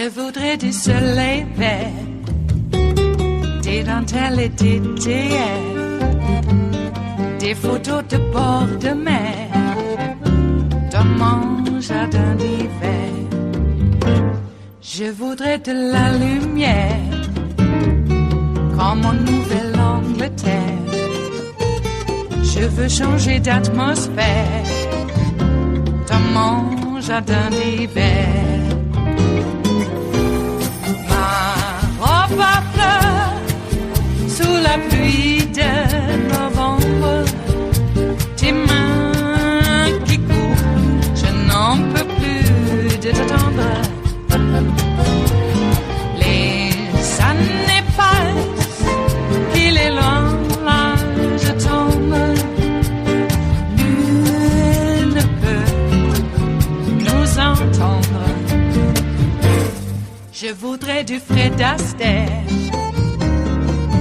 Je voudrais du soleil vert, des dentelles et des théières, des photos de bord de mer, dans mon jardin d'hiver. Je voudrais de la lumière, comme en Nouvelle-Angleterre. Je veux changer d'atmosphère, dans mon jardin d'hiver. Ma fleur sous la pluie de novembre, tes mains qui courent, je n'en peux plus de t'attendre. Les années passent, qu'il est loin, là je tombe. Nul ne peut nous entendre. Je voudrais du Fred Astaire,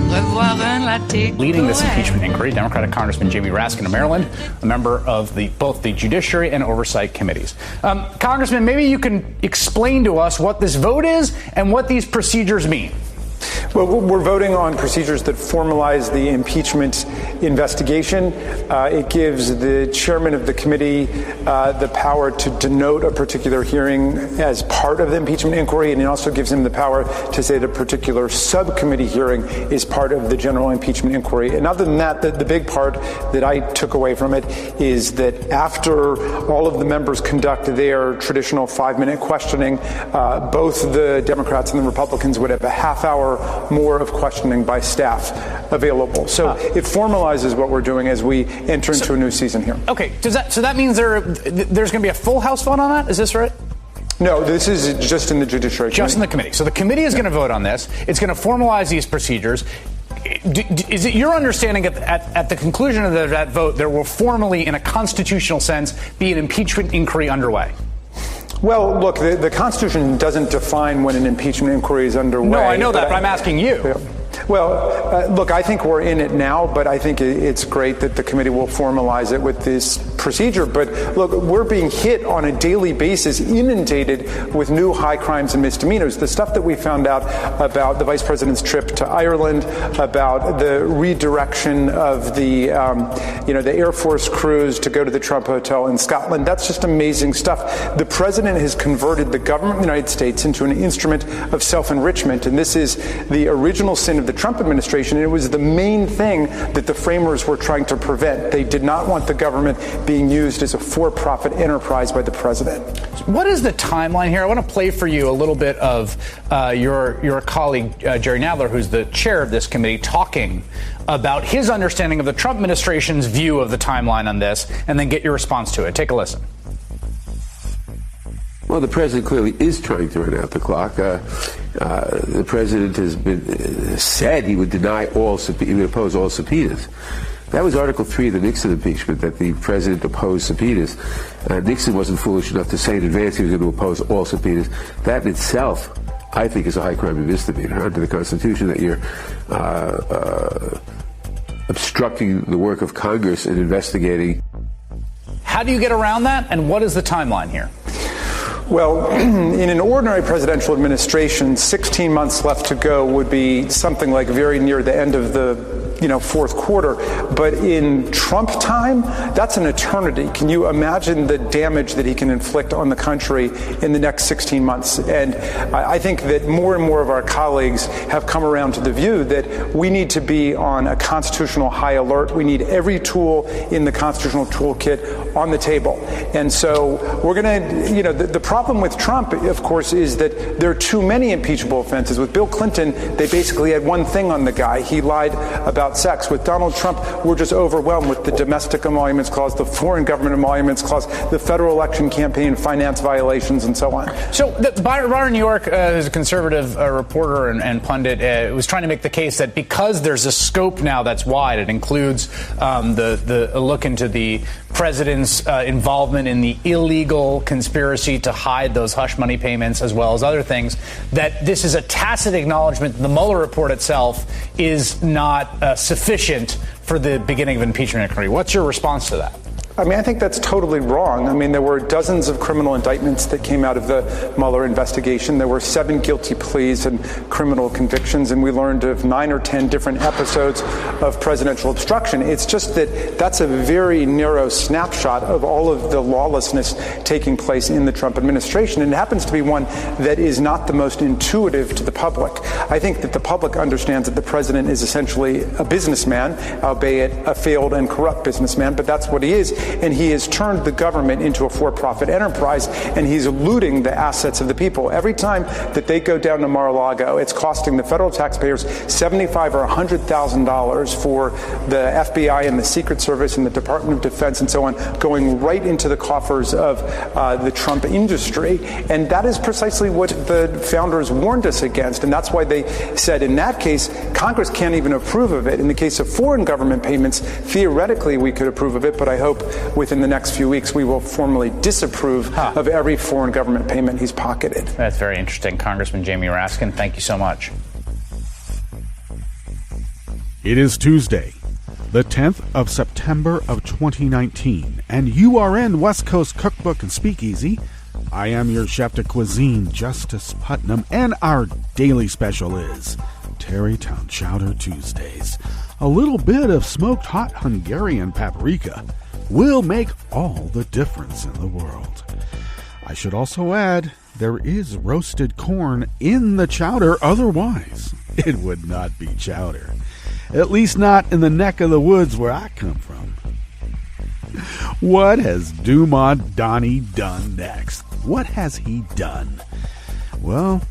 revoir un latte. Leading this impeachment inquiry, Democratic Congressman Jamie Raskin of Maryland, a member of both the Judiciary and Oversight Committees. Congressman, maybe you can explain to us what this vote is and what these procedures mean. Well, we're voting on procedures that formalize the impeachment investigation. It gives the chairman of the committee the power to denote a particular hearing as part of the impeachment inquiry, and it also gives him the power to say that a particular subcommittee hearing is part of the general impeachment inquiry. And other than that, the big part that I took away from it is that after all of the members conduct their traditional 5-minute questioning, both the Democrats and the Republicans would have a half hour more of questioning by staff available. So it formalizes what we're doing as we enter into a new season here. Okay, so that means there's going to be a full House vote on that? Is this right? No, this is just in the Judiciary Committee. Just in the committee. So the committee is going to vote on this. It's going to formalize these procedures. Is it your understanding at the conclusion of that vote, there will formally, in a constitutional sense, be an impeachment inquiry underway? Well, look, the Constitution doesn't define when an impeachment inquiry is underway. No, I know that, but I'm asking you. Yeah. Well, look, I think we're in it now, but I think it's great that the committee will formalize it with this procedure. But look, we're being hit on a daily basis, inundated with new high crimes and misdemeanors. The stuff that we found out about the vice president's trip to Ireland, about the redirection of the Air Force crews to go to the Trump Hotel in Scotland, that's just amazing stuff. The president has converted the government of the United States into an instrument of self-enrichment, and this is the original sin of the Trump administration, and it was the main thing that the framers were trying to prevent. They did not want the government being used as a for-profit enterprise by the president. What is the timeline here? I want to play for you a little bit of your colleague, Jerry Nadler, who's the chair of this committee, talking about his understanding of the Trump administration's view of the timeline on this, and then get your response to it. Take a listen. Well, the president clearly is trying to run out the clock. The president has said he would oppose all subpoenas. That was Article 3 of the Nixon impeachment, that the president opposed subpoenas. Nixon wasn't foolish enough to say in advance he was going to oppose all subpoenas. That in itself, I think, is a high crime and misdemeanor under the Constitution, that you're obstructing the work of Congress in investigating. How do you get around that, and what is the timeline here? Well, in an ordinary presidential administration, 16 months left to go would be something like very near the end of the fourth quarter. But in Trump time, that's an eternity. Can you imagine the damage that he can inflict on the country in the next 16 months? And I think that more and more of our colleagues have come around to the view that we need to be on a constitutional high alert. We need every tool in the constitutional toolkit on the table. And so we're going to, the problem with Trump, of course, is that there are too many impeachable offenses. With Bill Clinton, they basically had one thing on the guy. He lied about sex. With Donald Trump, we're just overwhelmed with the domestic emoluments clause, the foreign government emoluments clause, the federal election campaign finance violations, and so on. So Byron New York, who's a conservative reporter and pundit, was trying to make the case that because there's a scope now that's wide, it includes the look into the president's involvement in the illegal conspiracy to hide those hush money payments, as well as other things, that this is a tacit acknowledgement that the Mueller report itself is not sufficient for the beginning of an impeachment inquiry. What's your response to that? I mean, I think that's totally wrong. I mean, there were dozens of criminal indictments that came out of the Mueller investigation. There were 7 guilty pleas and criminal convictions, and we learned of 9 or 10 different episodes of presidential obstruction. It's just that that's a very narrow snapshot of all of the lawlessness taking place in the Trump administration, and it happens to be one that is not the most intuitive to the public. I think that the public understands that the president is essentially a businessman, albeit a failed and corrupt businessman, but that's what he is. And he has turned the government into a for-profit enterprise, and he's looting the assets of the people. Every time that they go down to Mar-a-Lago, it's costing the federal taxpayers $75,000 or $100,000 for the FBI and the Secret Service and the Department of Defense and so on, going right into the coffers of the Trump industry. And that is precisely what the founders warned us against. And that's why they said in that case, Congress can't even approve of it. In the case of foreign government payments, theoretically we could approve of it, but I hope within the next few weeks we will formally disapprove of every foreign government payment he's pocketed. That's very interesting. Congressman Jamie Raskin, thank you so much. It is Tuesday, the 10th of September of 2019, and you are in West Coast Cookbook and Speakeasy. I am your chef de cuisine, Justice Putnam, and our daily special is Tarrytown Chowder Tuesdays. A little bit of smoked hot Hungarian paprika will make all the difference in the world. I should also add, there is roasted corn in the chowder, otherwise it would not be chowder. At least not in the neck of the woods where I come from. What has Duma Donnie done next? What has he done? Well,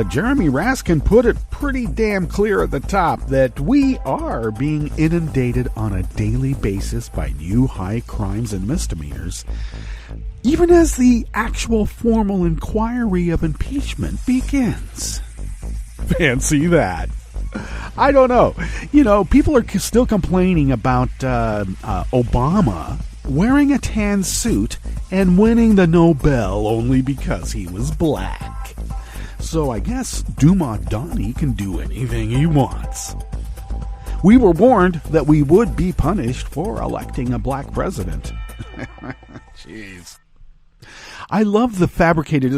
Jeremy Raskin put it pretty damn clear at the top that we are being inundated on a daily basis by new high crimes and misdemeanors, even as the actual formal inquiry of impeachment begins. Fancy that. I don't know. You know, people are still complaining about Obama wearing a tan suit and winning the Nobel only because he was black. So I guess Duma Donnie can do anything he wants. We were warned that we would be punished for electing a black president. Jeez. I love the fabricated,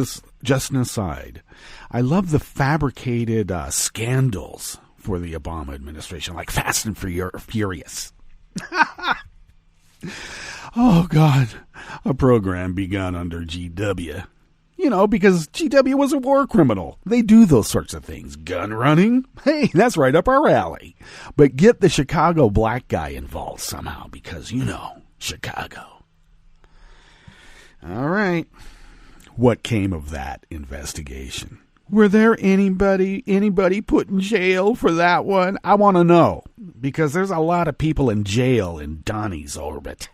just an aside, I love the fabricated scandals for the Obama administration, like Fast and Furious. Oh, God, a program begun under GW. You know, because GW was a war criminal. They do those sorts of things. Gun running? Hey, that's right up our alley. But get the Chicago black guy involved somehow because, you know, Chicago. All right. What came of that investigation? Were there anybody put in jail for that one? I want to know, because there's a lot of people in jail in Donnie's orbit.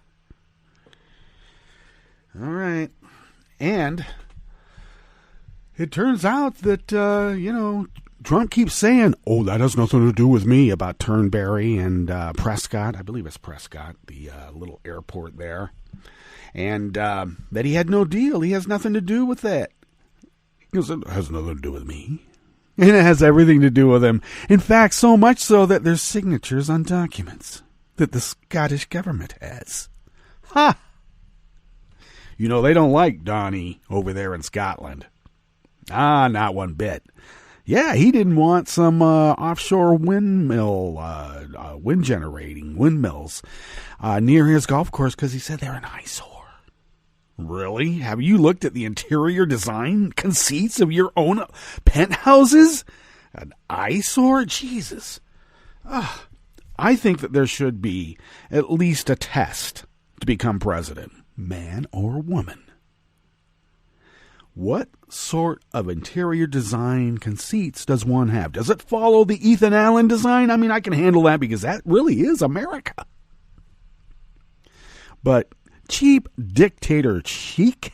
All right. And it turns out that, Trump keeps saying, oh, that has nothing to do with me, about Turnberry and Prescott. I believe it's Prescott, the little airport there. And that he had no deal. He has nothing to do with that. He goes, it has nothing to do with me. And it has everything to do with him. In fact, so much so that there's signatures on documents that the Scottish government has. Ha! You know, they don't like Donnie over there in Scotland. Ah, not one bit. Yeah, he didn't want some offshore windmill, wind-generating windmills near his golf course because he said they're an eyesore. Really? Have you looked at the interior design conceits of your own penthouses? An eyesore? Jesus. I think that there should be at least a test to become president, man or woman. What sort of interior design conceits does one have? Does it follow the Ethan Allen design? I mean, I can handle that because that really is America. But cheap dictator chic?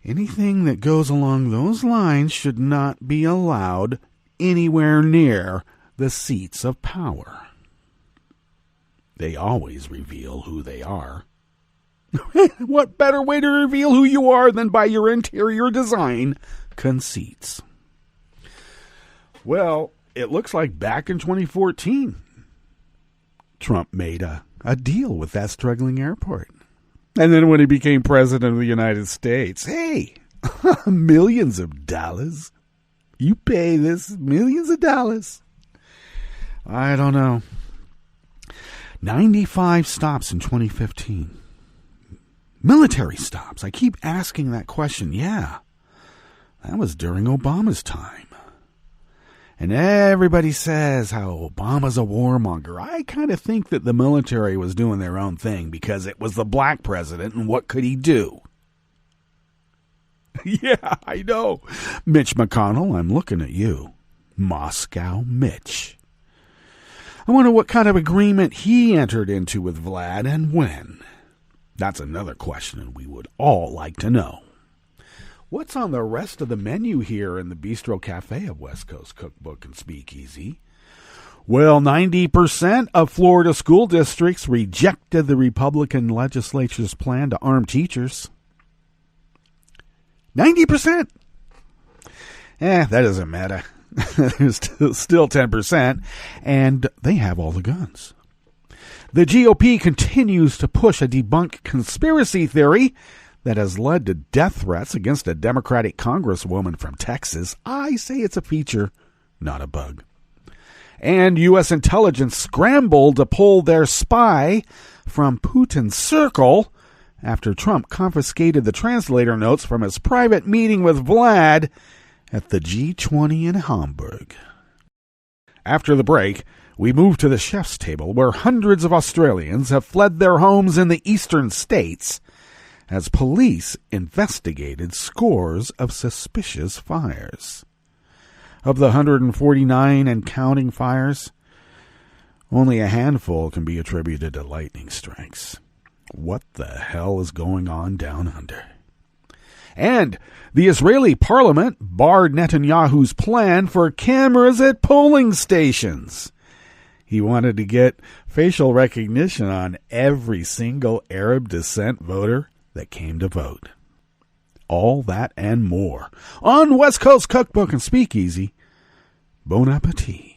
Anything that goes along those lines should not be allowed anywhere near the seats of power. They always reveal who they are. What better way to reveal who you are than by your interior design conceits? Well, it looks like back in 2014, Trump made a a deal with that struggling airport. And then when he became president of the United States, hey, millions of dollars. You pay this millions of dollars. I don't know. 95 stops in 2015. Military stops. I keep asking that question. Yeah, that was during Obama's time. And everybody says how Obama's a warmonger. I kind of think that the military was doing their own thing because it was the black president, and what could he do? Yeah, I know. Mitch McConnell, I'm looking at you. Moscow Mitch. I wonder what kind of agreement he entered into with Vlad and when. That's another question we would all like to know. What's on the rest of the menu here in the Bistro Cafe of West Coast Cookbook and Speakeasy? Well, 90% of Florida school districts rejected the Republican legislature's plan to arm teachers. 90%! That doesn't matter. There's still 10%, and they have all the guns. The GOP continues to push a debunked conspiracy theory that has led to death threats against a Democratic congresswoman from Texas. I say it's a feature, not a bug. And U.S. intelligence scrambled to pull their spy from Putin's circle after Trump confiscated the translator notes from his private meeting with Vlad at the G20 in Hamburg. After the break, we move to the chef's table, where hundreds of Australians have fled their homes in the eastern states as police investigated scores of suspicious fires. Of the 149 and counting fires, only a handful can be attributed to lightning strikes. What the hell is going on down under? And the Israeli parliament barred Netanyahu's plan for cameras at polling stations. He wanted to get facial recognition on every single Arab descent voter that came to vote. All that and more on West Coast Cookbook and Speakeasy. Bon appetit.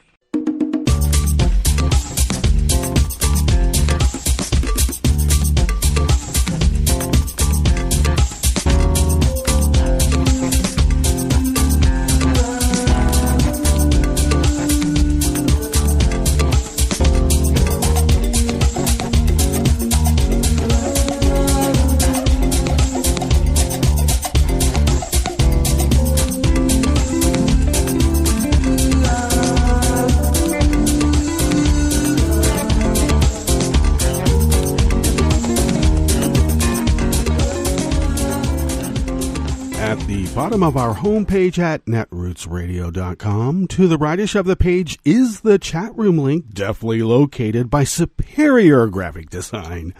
Bottom of our homepage at netrootsradio.com. To the rightish of the page is the chat room link, deftly located by superior graphic design.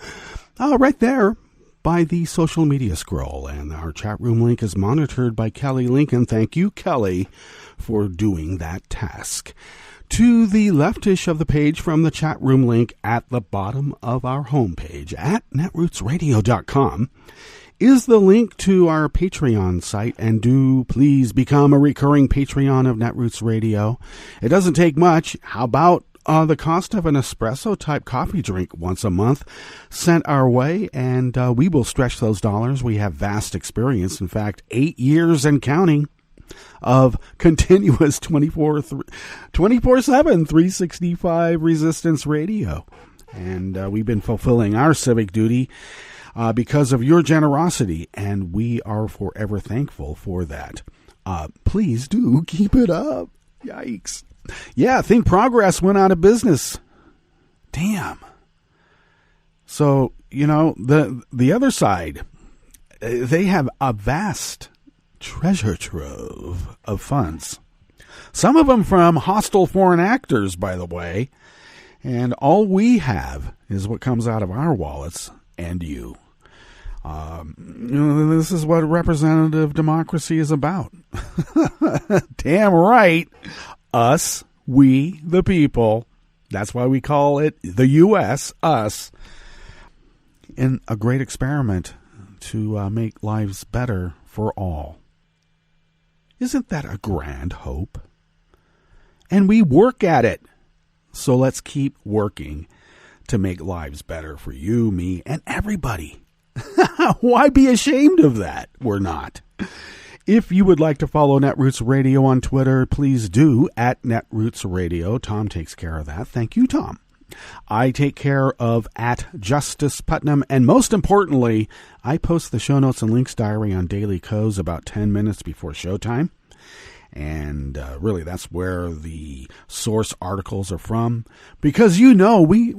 Right there by the social media scroll. And our chat room link is monitored by Kelly Lincoln. Thank you, Kelly, for doing that task. To the leftish of the page from the chat room link at the bottom of our homepage at netrootsradio.com is the link to our Patreon site, and do please become a recurring Patreon of Netroots Radio. It doesn't take much. How about the cost of an espresso-type coffee drink once a month sent our way, and we will stretch those dollars. We have vast experience, in fact, 8 years and counting, of continuous 24/7, 365 Resistance Radio. And we've been fulfilling our civic duty because of your generosity, and we are forever thankful for that. Please do keep it up. Yikes. Yeah, Think Progress went out of business. Damn. So, you know, the other side, they have a vast treasure trove of funds. Some of them from hostile foreign actors, by the way. And all we have is what comes out of our wallets and you. This is what representative democracy is about. Damn right. Us, we, the people. That's why we call it the U.S., us. In a great experiment to make lives better for all. Isn't that a grand hope? And we work at it. So let's keep working to make lives better for you, me, and everybody. Why be ashamed of that? We're not. If you would like to follow Netroots Radio on Twitter, please do at Netroots Radio. Tom takes care of that. Thank you, Tom. I take care of at Justice Putnam, and most importantly, I post the show notes and links diary on Daily Kos about 10 minutes before showtime. And really, that's where the source articles are from, because we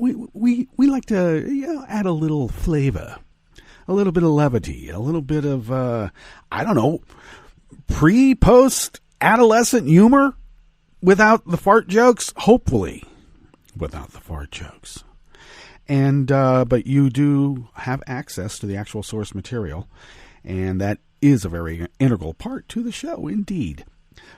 like to add a little flavor, a little bit of levity, a little bit of pre-post adolescent humor without the fart jokes, hopefully without the fart jokes. And but you do have access to the actual source material, and that is a very integral part to the show indeed.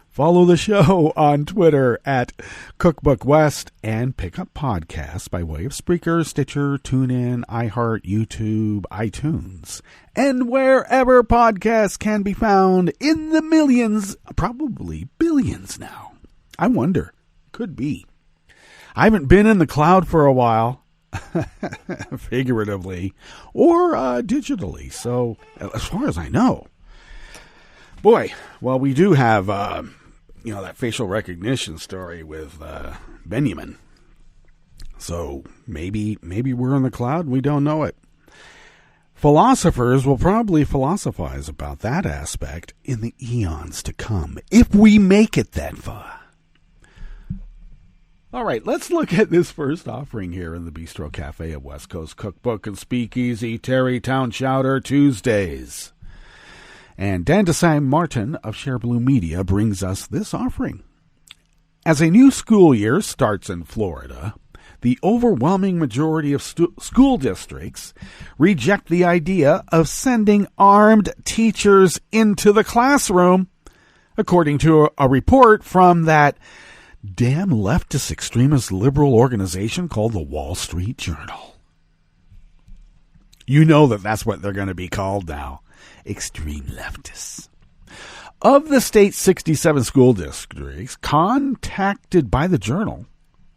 Follow the show on Twitter at Cookbook West, and pick up podcasts by way of Spreaker, Stitcher, TuneIn, iHeart, YouTube, iTunes, and wherever podcasts can be found in the millions, probably billions now. I wonder. Could be. I haven't been in the cloud for a while, figuratively or digitally, so as far as I know. Boy, well, we do have, that facial recognition story with Benjamin. So maybe we're in the cloud and we don't know it. Philosophers will probably philosophize about that aspect in the eons to come, if we make it that far. All right, let's look at this first offering here in the Bistro Cafe of West Coast Cookbook and Speakeasy, Tarrytown Chowder, Tuesdays. And Dan Desai Martin of Share Blue Media brings us this offering. As a new school year starts in Florida, the overwhelming majority of school districts reject the idea of sending armed teachers into the classroom, according to a report from that damn leftist extremist liberal organization called the Wall Street Journal. You know that's what they're going to be called now. Extreme leftists. Of the state's 67 school districts contacted by the Journal,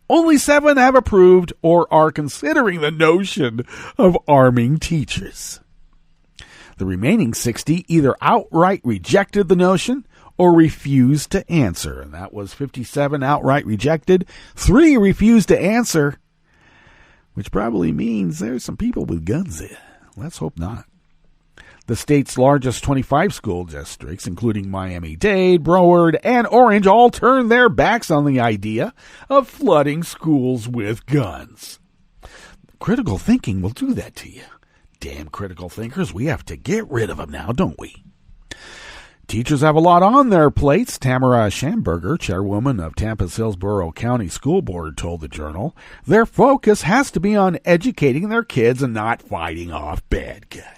only 7 have approved or are considering the notion of arming teachers. The remaining 60 either outright rejected the notion or refused to answer. And that was 57 outright rejected, 3 refused to answer, which probably means there's some people with guns there. Let's hope not. The state's largest 25 school districts, including Miami-Dade, Broward, and Orange, all turned their backs on the idea of flooding schools with guns. Critical thinking will do that to you. Damn critical thinkers, we have to get rid of them now, don't we? Teachers have a lot on their plates, Tamara Schamberger, chairwoman of Tampa's Hillsborough County School Board, told the Journal. Their focus has to be on educating their kids and not fighting off bad guys.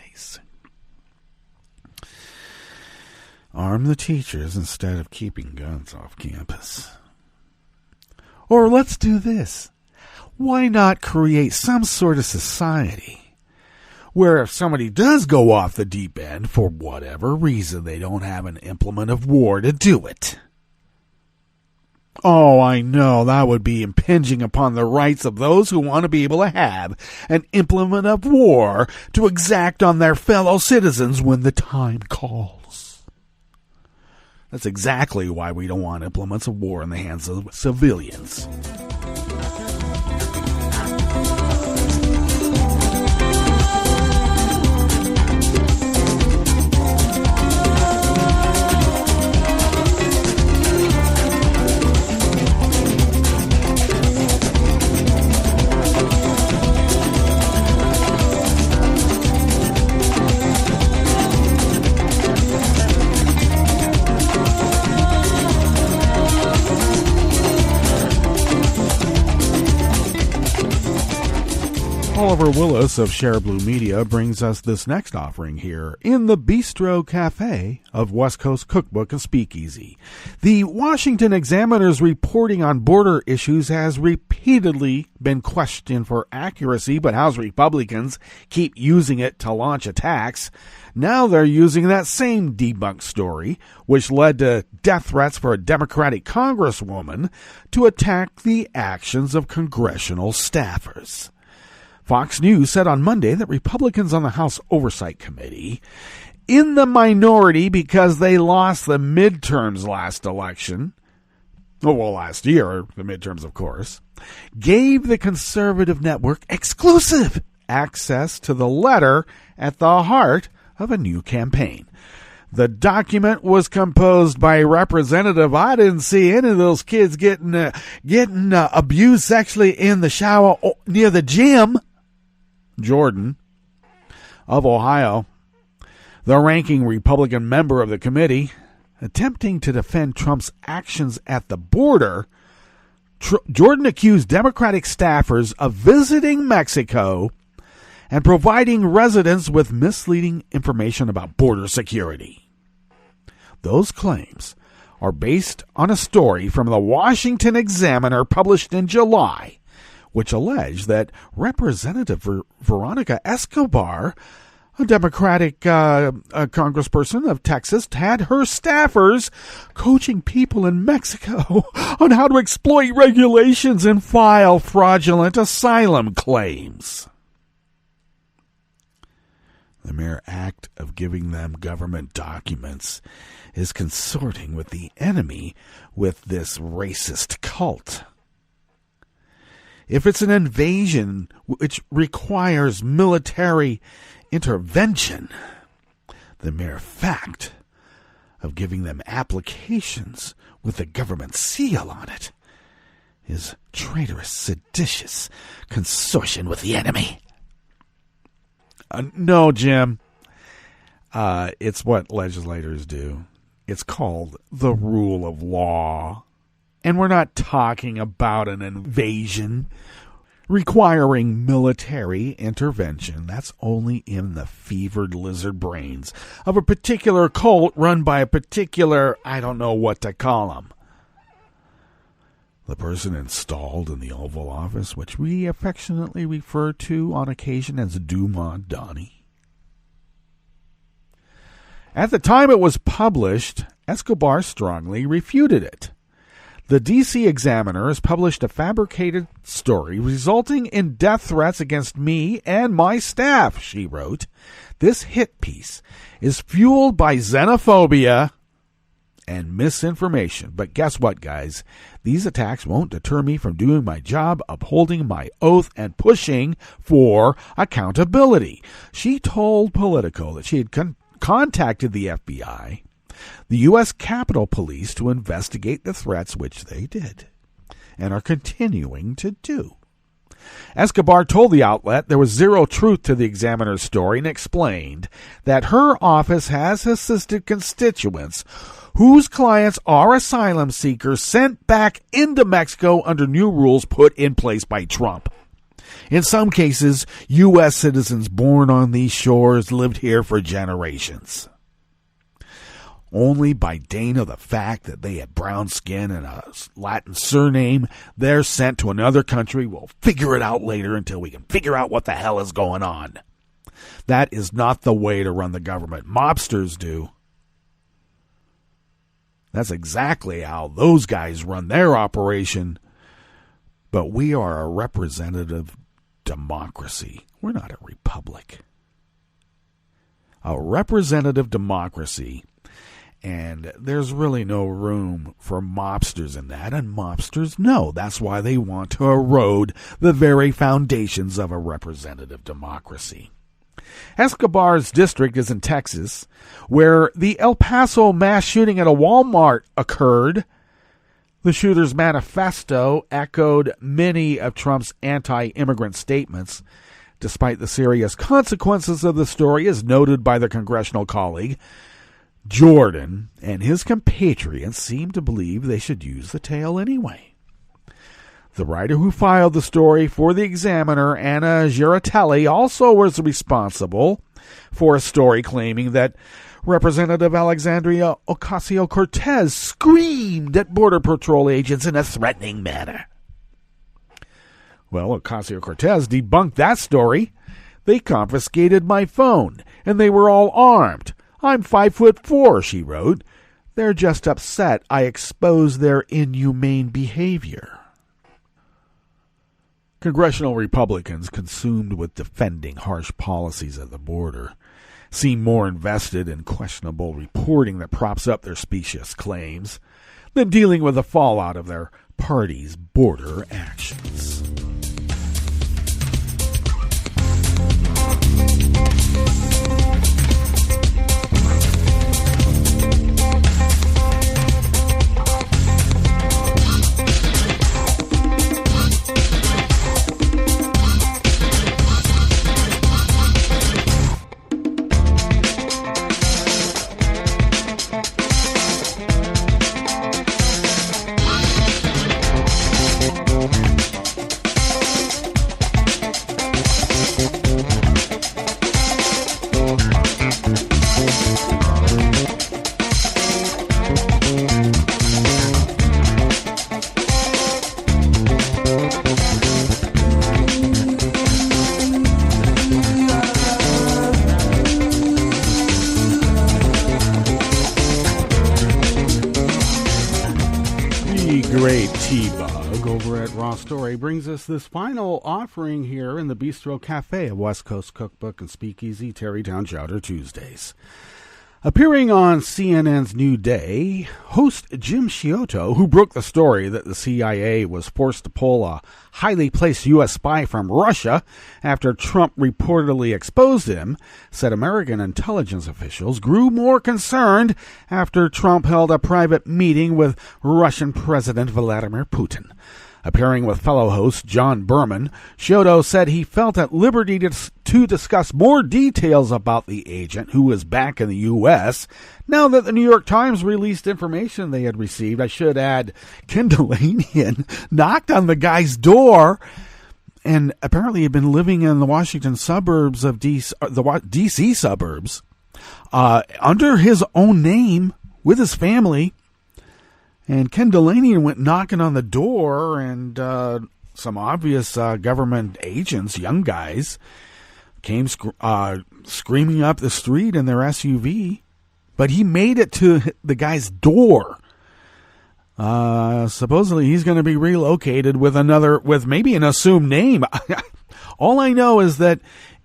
Arm the teachers instead of keeping guns off campus. Or let's do this. Why not create some sort of society where if somebody does go off the deep end for whatever reason, they don't have an implement of war to do it? Oh, I know, that would be impinging upon the rights of those who want to be able to have an implement of war to exact on their fellow citizens when the time calls. That's exactly why we don't want implements of war in the hands of civilians. Oliver Willis of Share Blue Media brings us this next offering here in the Bistro Cafe of West Coast Cookbook and Speakeasy. The Washington Examiner's reporting on border issues has repeatedly been questioned for accuracy, but House Republicans keep using it to launch attacks. Now they're using that same debunked story, which led to death threats for a Democratic congresswoman, to attack the actions of congressional staffers. Fox News said on Monday that Republicans on the House Oversight Committee, in the minority because they lost the midterms last election, last year, the midterms, of course, gave the conservative network exclusive access to the letter at the heart of a new campaign. The document was composed by a representative. I didn't see any of those kids getting abused sexually in the shower near the gym. Jordan of Ohio, the ranking Republican member of the committee, attempting to defend Trump's actions at the border, Jordan accused Democratic staffers of visiting Mexico and providing residents with misleading information about border security. Those claims are based on a story from the Washington Examiner published in July, which alleged that Representative Veronica Escobar, a Democratic congressperson of Texas, had her staffers coaching people in Mexico on how to exploit regulations and file fraudulent asylum claims. The mere act of giving them government documents is consorting with the enemy with this racist cult. If it's an invasion which requires military intervention, the mere fact of giving them applications with the government seal on it is traitorous, seditious consortion with the enemy. No, Jim. It's what legislators do. It's called the rule of law. And we're not talking about an invasion requiring military intervention. That's only in the fevered lizard brains of a particular cult run by a particular, I don't know what to call them. The person installed in the Oval Office, which we affectionately refer to on occasion as Dumont Donnie. At the time it was published, Escobar strongly refuted it. The D.C. Examiner has published a fabricated story resulting in death threats against me and my staff, she wrote. This hit piece is fueled by xenophobia and misinformation. But guess what, guys? These attacks won't deter me from doing my job, upholding my oath, and pushing for accountability. She told Politico that she had contacted the FBI, the U.S. Capitol Police, to investigate the threats, which they did, and are continuing to do. Escobar told the outlet there was zero truth to the Examiner's story and explained that her office has assisted constituents whose clients are asylum seekers sent back into Mexico under new rules put in place by Trump. In some cases, U.S. citizens born on these shores lived here for generations. Only by dint of the fact that they had brown skin and a Latin surname, they're sent to another country. We'll figure it out later until we can figure out what the hell is going on. That is not the way to run the government. Mobsters do. That's exactly how those guys run their operation. But we are a representative democracy. We're not a republic. A representative democracy. And there's really no room for mobsters in that, and mobsters know. That's why they want to erode the very foundations of a representative democracy. Escobar's district is in Texas, where the El Paso mass shooting at a Walmart occurred. The shooter's manifesto echoed many of Trump's anti-immigrant statements. Despite the serious consequences of the story, as noted by the congressional colleague, Jordan and his compatriots seem to believe they should use the tale anyway. The writer who filed the story for the Examiner, Anna Giratelli, also was responsible for a story claiming that Representative Alexandria Ocasio-Cortez screamed at Border Patrol agents in a threatening manner. Well, Ocasio-Cortez debunked that story. They confiscated my phone, and they were all armed. I'm 5'4", she wrote. They're just upset I exposed their inhumane behavior. Congressional Republicans, consumed with defending harsh policies at the border, seem more invested in questionable reporting that props up their specious claims than dealing with the fallout of their party's border actions. Brings us this final offering here in the Bistro Cafe of West Coast Cookbook and Speakeasy, Tarrytown Chowder Tuesdays. Appearing on CNN's New Day, host Jim Sciotto, who broke the story that the CIA was forced to pull a highly placed U.S. spy from Russia after Trump reportedly exposed him, said American intelligence officials grew more concerned after Trump held a private meeting with Russian President Vladimir Putin. Appearing with fellow host John Berman, Sciotto said he felt at liberty to discuss more details about the agent who was back in the U.S. now that the New York Times released information they had received. I should add, Ken Delanian knocked on the guy's door and apparently had been living in the Washington suburbs of the D.C. suburbs under his own name with his family. And Ken Delanian went knocking on the door, and some obvious government agents, young guys, came screaming up the street in their SUV. But he made it to the guy's door. Supposedly he's going to be relocated with maybe an assumed name. All I know is that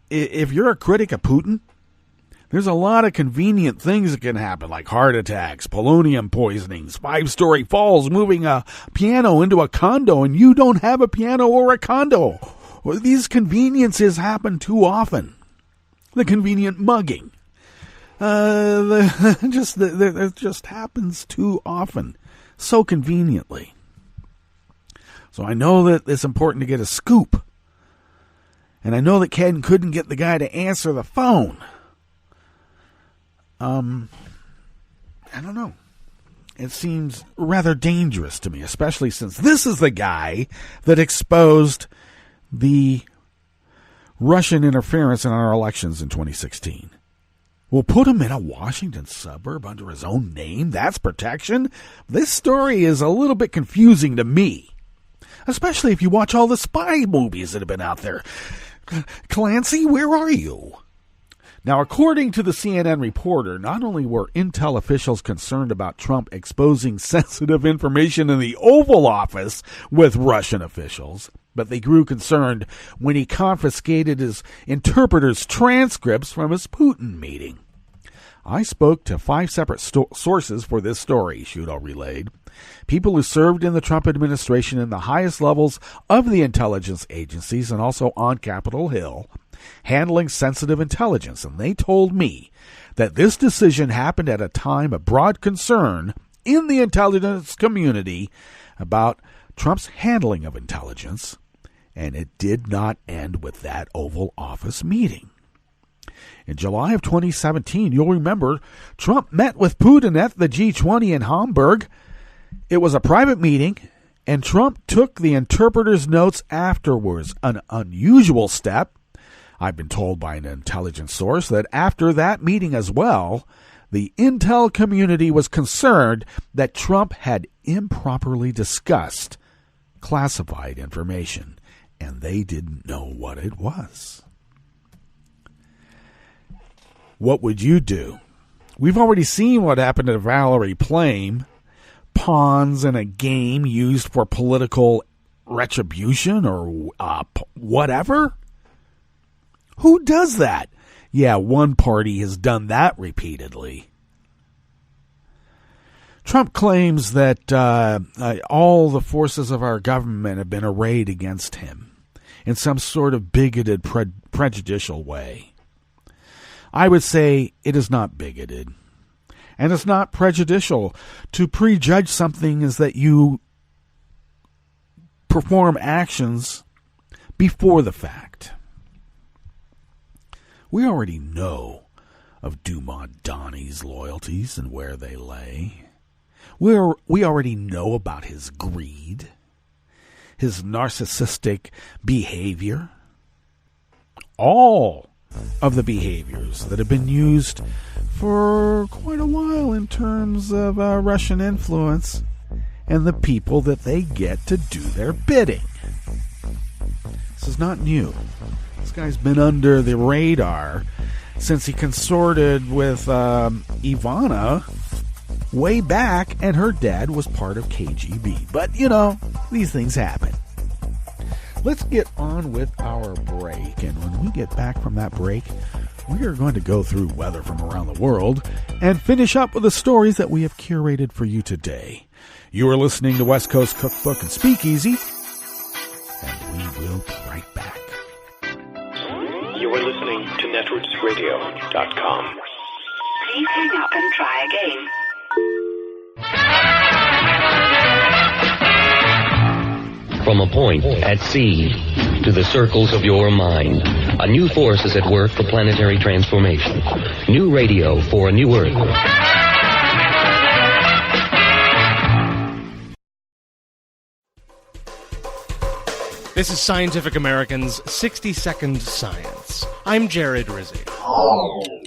if you're a critic of Putin, there's a lot of convenient things that can happen, like heart attacks, polonium poisonings, 5-story falls, moving a piano into a condo, and you don't have a piano or a condo. These conveniences happen too often. The convenient mugging. It just happens too often, so conveniently. So I know that it's important to get a scoop. And I know that Ken couldn't get the guy to answer the phone. I don't know. It seems rather dangerous to me, especially since this is the guy that exposed the Russian interference in our elections in 2016. We'll put him in a Washington suburb under his own name. That's protection. This story is a little bit confusing to me, especially if you watch all the spy movies that have been out there. Clancy, where are you? Now, according to the CNN reporter, not only were intel officials concerned about Trump exposing sensitive information in the Oval Office with Russian officials, but they grew concerned when he confiscated his interpreter's transcripts from his Putin meeting. I spoke to 5 separate sources for this story, Sciotto relayed. People who served in the Trump administration in the highest levels of the intelligence agencies and also on Capitol Hill, handling sensitive intelligence, and they told me that this decision happened at a time of broad concern in the intelligence community about Trump's handling of intelligence, and it did not end with that Oval Office meeting. In July of 2017, you'll remember, Trump met with Putin at the G20 in Hamburg. It was a private meeting, and Trump took the interpreter's notes afterwards, an unusual step. I've been told by an intelligence source that after that meeting as well, the intel community was concerned that Trump had improperly discussed classified information, and they didn't know what it was. What would you do? We've already seen what happened to Valerie Plame, pawns in a game used for political retribution or whatever? Who does that? Yeah, one party has done that repeatedly. Trump claims that all the forces of our government have been arrayed against him in some sort of bigoted, prejudicial way. I would say it is not bigoted, and it's not prejudicial. To prejudge something is that you perform actions before the fact. We already know of Dumont Donnie's loyalties and where they lay. We already know about his greed, his narcissistic behavior, all of the behaviors that have been used for quite a while in terms of Russian influence and the people that they get to do their bidding. This is not new. This guy's been under the radar since he consorted with Ivana way back, and her dad was part of KGB. But, these things happen. Let's get on with our break, and when we get back from that break, we are going to go through weather from around the world and finish up with the stories that we have curated for you today. You are listening to West Coast Cookbook and Speakeasy, and we will be right back. You are listening to netrootsradio.com. Please hang up and try again. From a point at sea to the circles of your mind, a new force is at work for planetary transformation. New radio for a new Earth. This is Scientific American's 60-Second Science. I'm Jared Rizzi.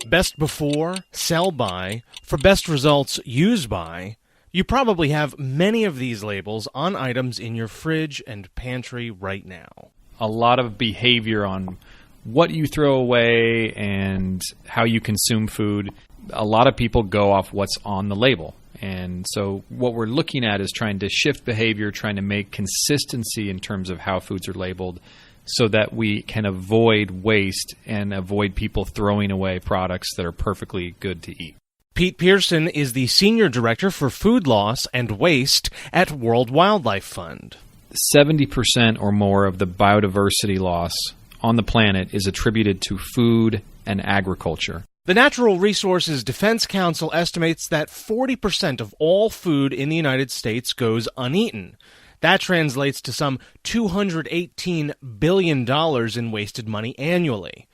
Best before, sell by, for best results, use by. You probably have many of these labels on items in your fridge and pantry right now. A lot of behavior on what you throw away and how you consume food. A lot of people go off what's on the label. And so what we're looking at is trying to shift behavior, trying to make consistency in terms of how foods are labeled so that we can avoid waste and avoid people throwing away products that are perfectly good to eat. Pete Pearson is the Senior Director for Food Loss and Waste at World Wildlife Fund. 70% or more of the biodiversity loss on the planet is attributed to food and agriculture. The Natural Resources Defense Council estimates that 40% of all food in the United States goes uneaten. That translates to some $218 billion in wasted money annually.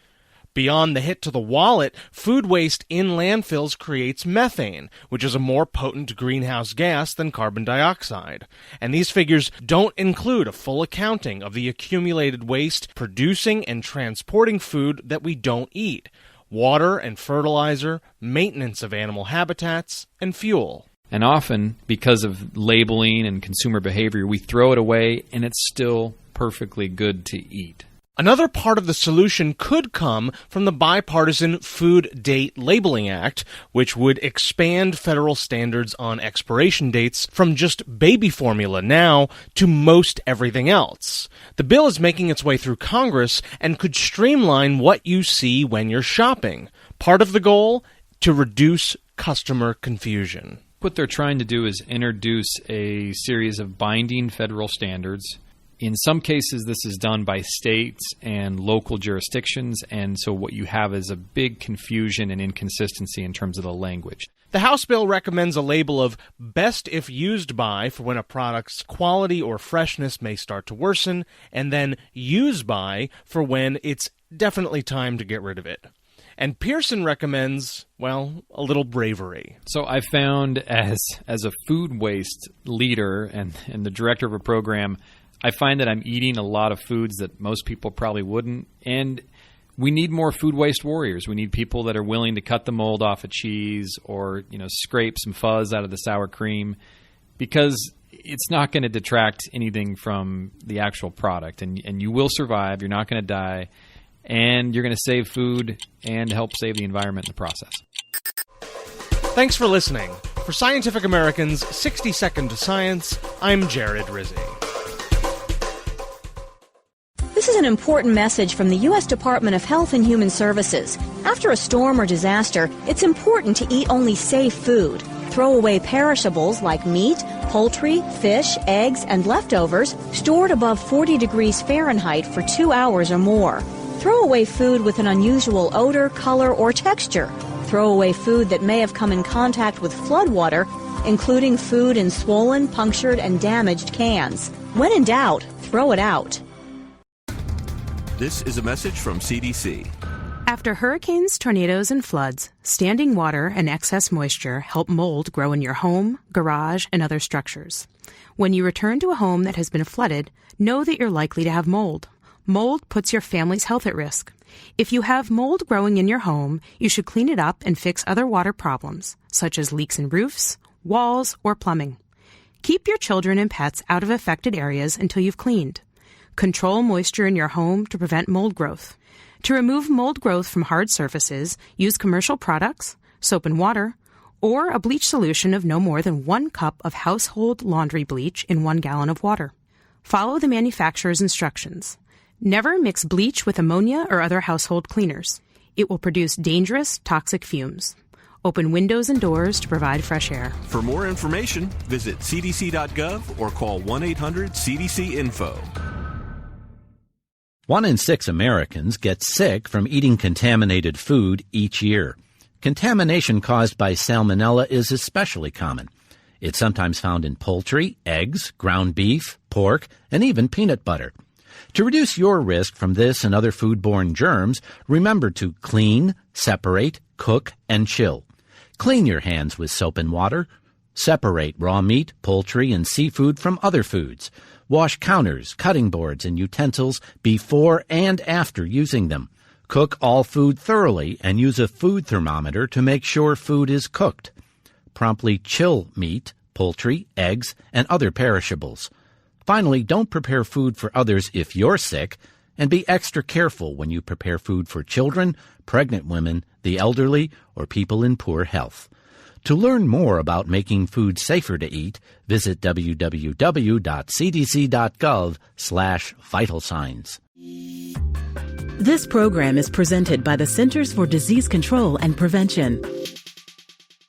Beyond the hit to the wallet, food waste in landfills creates methane, which is a more potent greenhouse gas than carbon dioxide. And these figures don't include a full accounting of the accumulated waste producing and transporting food that we don't eat: water and fertilizer, maintenance of animal habitats, and fuel. And often, because of labeling and consumer behavior, we throw it away and it's still perfectly good to eat. Another part of the solution could come from the Bipartisan Food Date Labeling Act, which would expand federal standards on expiration dates from just baby formula now to most everything else. The bill is making its way through Congress and could streamline what you see when you're shopping. Part of the goal? To reduce customer confusion. What they're trying to do is introduce a series of binding federal standards. In some cases, this is done by states and local jurisdictions, and so what you have is a big confusion and inconsistency in terms of the language. The House bill recommends a label of best if used by for when a product's quality or freshness may start to worsen, and then use by for when it's definitely time to get rid of it. And Pearson recommends, well, a little bravery. So I found as a food waste leader and the director of a program, I find that I'm eating a lot of foods that most people probably wouldn't. And we need more food waste warriors. We need people that are willing to cut the mold off a cheese or, scrape some fuzz out of the sour cream, because it's not going to detract anything from the actual product. And you will survive. You're not going to die. And you're going to save food and help save the environment in the process. Thanks for listening. For Scientific American's 60 Second Science, I'm Jared Rizzi. This is an important message from the U.S. Department of Health and Human Services. After a storm or disaster, it's important to eat only safe food. Throw away perishables like meat, poultry, fish, eggs, and leftovers stored above 40 degrees Fahrenheit for 2 hours or more. Throw away food with an unusual odor, color, or texture. Throw away food that may have come in contact with floodwater, including food in swollen, punctured, and damaged cans. When in doubt, throw it out. This is a message from CDC. After hurricanes, tornadoes, and floods, standing water and excess moisture help mold grow in your home, garage, and other structures. When you return to a home that has been flooded, know that you're likely to have mold. Mold puts your family's health at risk. If you have mold growing in your home, you should clean it up and fix other water problems, such as leaks in roofs, walls, or plumbing. Keep your children and pets out of affected areas until you've cleaned. Control moisture in your home to prevent mold growth. To remove mold growth from hard surfaces, use commercial products, soap and water, or a bleach solution of no more than 1 cup of household laundry bleach in 1 gallon of water. Follow the manufacturer's instructions. Never mix bleach with ammonia or other household cleaners. It will produce dangerous, toxic fumes. Open windows and doors to provide fresh air. For more information, visit cdc.gov or call 1-800-CDC-INFO. 1 in 6 Americans get sick from eating contaminated food each year. Contamination caused by salmonella is especially common. It's sometimes found in poultry, eggs, ground beef, pork, and even peanut butter. To reduce your risk from this and other foodborne germs, remember to clean, separate, cook, and chill. Clean your hands with soap and water. Separate raw meat, poultry, and seafood from other foods. Wash counters, cutting boards, and utensils before and after using them. Cook all food thoroughly and use a food thermometer to make sure food is cooked. Promptly chill meat, poultry, eggs, and other perishables. Finally, don't prepare food for others if you're sick, and be extra careful when you prepare food for children, pregnant women, the elderly, or people in poor health. To learn more about making food safer to eat, visit www.cdc.gov/vital signs. This program is presented by the Centers for Disease Control and Prevention.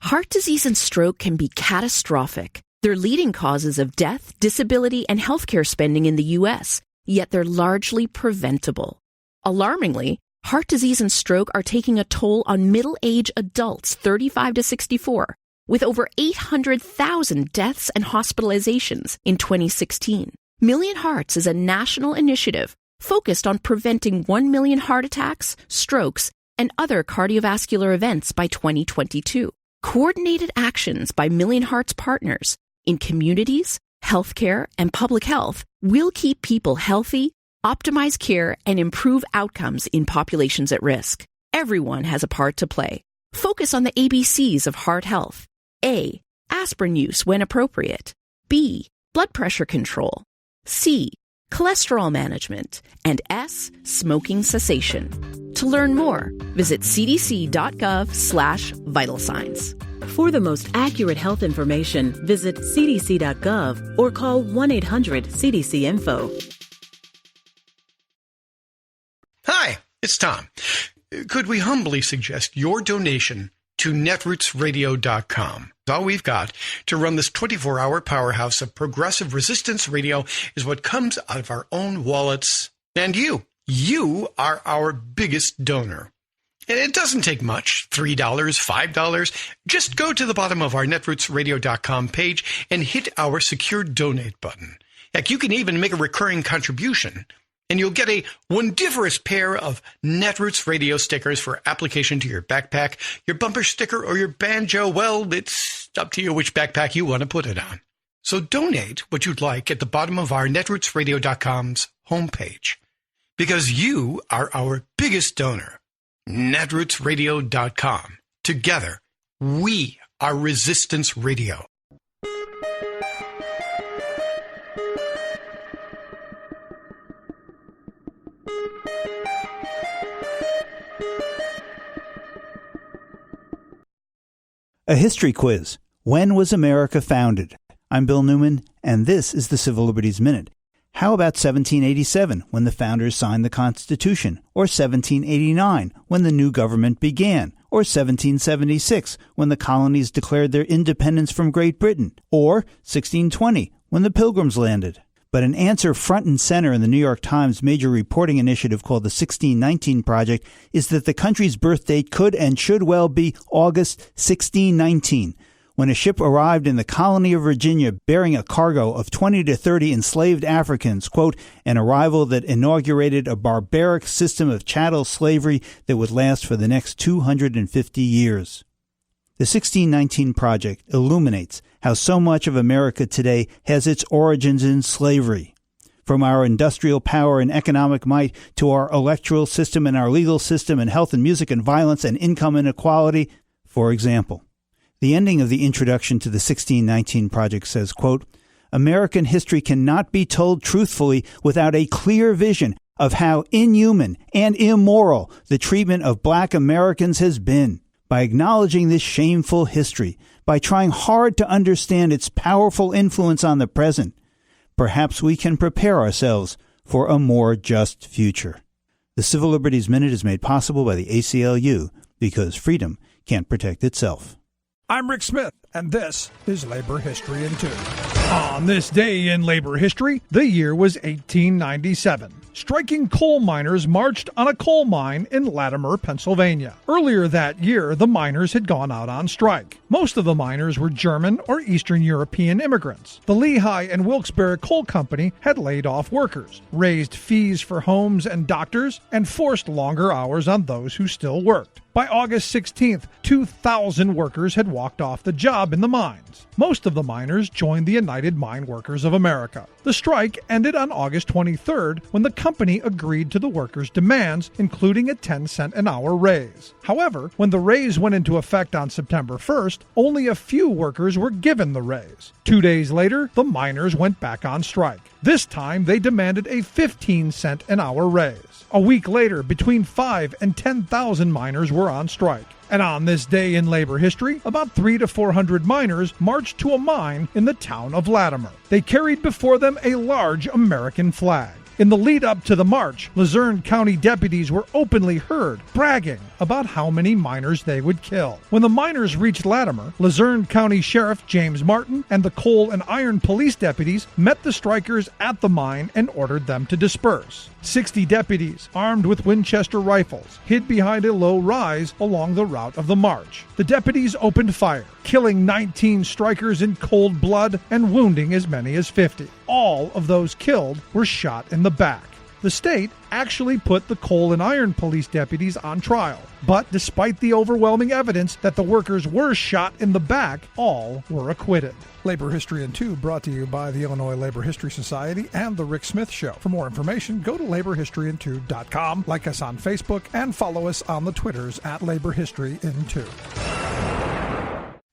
Heart disease and stroke can be catastrophic. They're leading causes of death, disability, and healthcare spending in the U.S., yet they're largely preventable. Alarmingly, heart disease and stroke are taking a toll on middle-aged adults 35 to 64, with over 800,000 deaths and hospitalizations in 2016. Million Hearts is a national initiative focused on preventing 1 million heart attacks, strokes, and other cardiovascular events by 2022. Coordinated actions by Million Hearts partners in communities, healthcare, and public health will keep people healthy, optimize care, and improve outcomes in populations at risk. Everyone has a part to play. Focus on the ABCs of heart health. A. Aspirin use when appropriate. B. Blood pressure control. C. Cholesterol management. And S. Smoking cessation. To learn more, visit cdc.gov/vital signs. For the most accurate health information, visit cdc.gov or call 1-800-CDC-INFO. Hi, it's Tom. Could we humbly suggest your donation to netrootsradio.com? All we've got to run this 24-hour powerhouse of progressive resistance radio is what comes out of our own wallets. And you are our biggest donor. And it doesn't take much, $3, $5. Just go to the bottom of our netrootsradio.com page and hit our secure donate button. Heck, you can even make a recurring contribution, and you'll get a wondiferous pair of Netroots radio stickers for application to your backpack, your bumper sticker, or your banjo. Well, it's up to you which backpack you want to put it on. So donate what you'd like at the bottom of our netrootsradio.com's homepage, because you are our biggest donor. netrootsradio.com. Together, we are Resistance Radio. A history quiz. When was America founded? I'm Bill Newman, and this is the Civil Liberties Minute. How about 1787, when the founders signed the Constitution, or 1789, when the new government began, or 1776, when the colonies declared their independence from Great Britain, or 1620, when the Pilgrims landed? But an answer front and center in the New York Times major reporting initiative called the 1619 Project is that the country's birth date could and should well be August 1619, when a ship arrived in the colony of Virginia bearing a cargo of 20 to 30 enslaved Africans, quote, an arrival that inaugurated a barbaric system of chattel slavery that would last for the next 250 years. The 1619 Project illuminates how so much of America today has its origins in slavery. From our industrial power and economic might to our electoral system and our legal system and health and music and violence and income inequality, for example. The ending of the introduction to the 1619 Project says, quote, American history cannot be told truthfully without a clear vision of how inhuman and immoral the treatment of black Americans has been. By acknowledging this shameful history, by trying hard to understand its powerful influence on the present, perhaps we can prepare ourselves for a more just future. The Civil Liberties Minute is made possible by the ACLU because freedom can't protect itself. I'm Rick Smith, and this is Labor History in 2. On this day in labor history, the year was 1897. Striking coal miners marched on a coal mine in Latimer, Pennsylvania. Earlier that year, the miners had gone out on strike. Most of the miners were German or Eastern European immigrants. The Lehigh and Wilkes-Barre Coal Company had laid off workers, raised fees for homes and doctors, and forced longer hours on those who still worked. By August 16th, 2,000 workers had walked off the job in the mines. Most of the miners joined the United Mine Workers of America. The strike ended on August 23rd when the company agreed to the workers' demands, including a 10-cent an hour raise. However, when the raise went into effect on September 1st, only a few workers were given the raise. 2 days later, the miners went back on strike. This time, they demanded a 15-cent an hour raise. A week later, between 5,000 and 10,000 miners were on strike. And on this day in labor history, about 300 to 400 miners marched to a mine in the town of Latimer. They carried before them a large American flag. In the lead-up to the march, Luzerne County deputies were openly heard bragging about how many miners they would kill. When the miners reached Latimer, Luzerne County Sheriff James Martin and the Coal and Iron Police deputies met the strikers at the mine and ordered them to disperse. 60 deputies, armed with Winchester rifles, hid behind a low rise along the route of the march. The deputies opened fire, killing 19 strikers in cold blood and wounding as many as 50. All of those killed were shot in the back. The state actually put the Coal and Iron Police deputies on trial. But despite the overwhelming evidence that the workers were shot in the back, all were acquitted. Labor History in 2 brought to you by the Illinois Labor History Society and The Rick Smith Show. For more information, go to laborhistoryin2.com, like us on Facebook, and follow us on the Twitters at Labor History in 2.